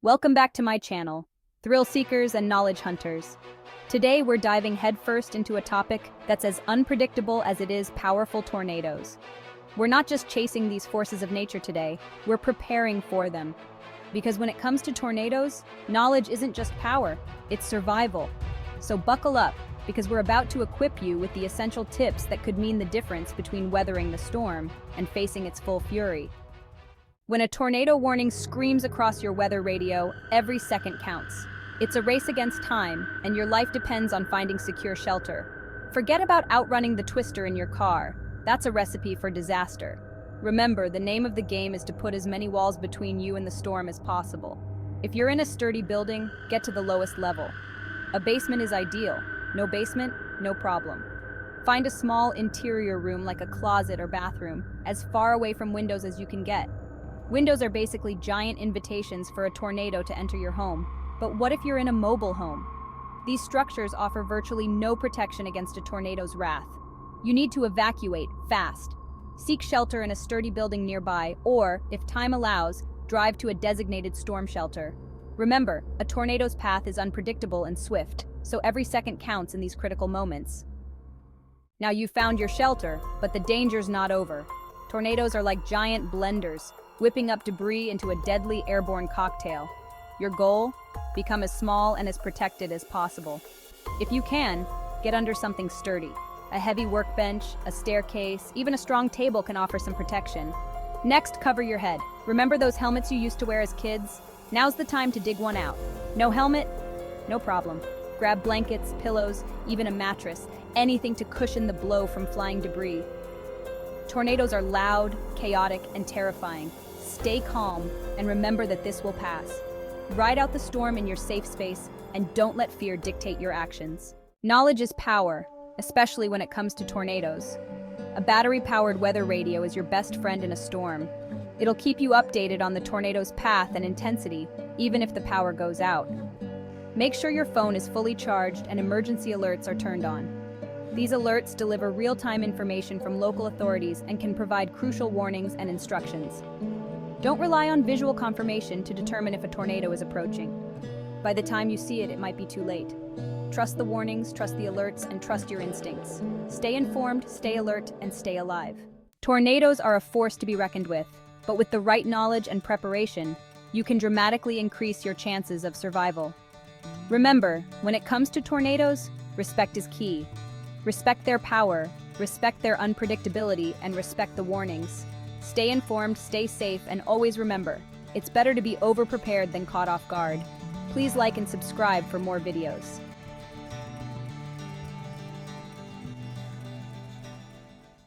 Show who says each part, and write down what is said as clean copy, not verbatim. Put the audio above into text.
Speaker 1: Welcome back to my channel, thrill seekers and knowledge hunters. Today we're diving headfirst into a topic that's as unpredictable as it is powerful: tornadoes. We're not just chasing these forces of nature today, we're preparing for them. Because when it comes to tornadoes, knowledge isn't just power, it's survival. So buckle up, because we're about to equip you with the essential tips that could mean the difference between weathering the storm and facing its full fury. When a tornado warning screams across your weather radio, every second counts. It's a race against time, and your life depends on finding secure shelter. Forget about outrunning the twister in your car. That's a recipe for disaster. Remember, the name of the game is to put as many walls between you and the storm as possible. If you're in a sturdy building, get to the lowest level. A basement is ideal. No basement, no problem. Find a small interior room like a closet or bathroom, as far away from windows as you can get. Windows are basically giant invitations for a tornado to enter your home. But what if you're in a mobile home? These structures offer virtually no protection against a tornado's wrath. You need to evacuate fast. Seek shelter in a sturdy building nearby, or, if time allows, drive to a designated storm shelter. Remember, a tornado's path is unpredictable and swift, so every second counts in these critical moments. Now you've found your shelter, but the danger's not over. Tornadoes are like giant blenders, whipping up debris into a deadly airborne cocktail. Your goal? Become as small and as protected as possible. If you can, get under something sturdy. A heavy workbench, a staircase, even a strong table can offer some protection. Next, cover your head. Remember those helmets you used to wear as kids? Now's the time to dig one out. No helmet? No problem. Grab blankets, pillows, even a mattress, anything to cushion the blow from flying debris. Tornadoes are loud, chaotic, and terrifying. Stay calm and remember that this will pass. Ride out the storm in your safe space and don't let fear dictate your actions. Knowledge is power, especially when it comes to tornadoes. A battery-powered weather radio is your best friend in a storm. It'll keep you updated on the tornado's path and intensity, even if the power goes out. Make sure your phone is fully charged and emergency alerts are turned on. These alerts deliver real-time information from local authorities and can provide crucial warnings and instructions. Don't rely on visual confirmation to determine if a tornado is approaching. By the time you see it, it might be too late. Trust the warnings, trust the alerts, and trust your instincts. Stay informed, stay alert, and stay alive. Tornadoes are a force to be reckoned with, but with the right knowledge and preparation, you can dramatically increase your chances of survival. Remember, when it comes to tornadoes, respect is key. Respect their power, respect their unpredictability, and respect the warnings. Stay informed, stay safe, and always remember, it's better to be over-prepared than caught off guard. Please like and subscribe for more videos.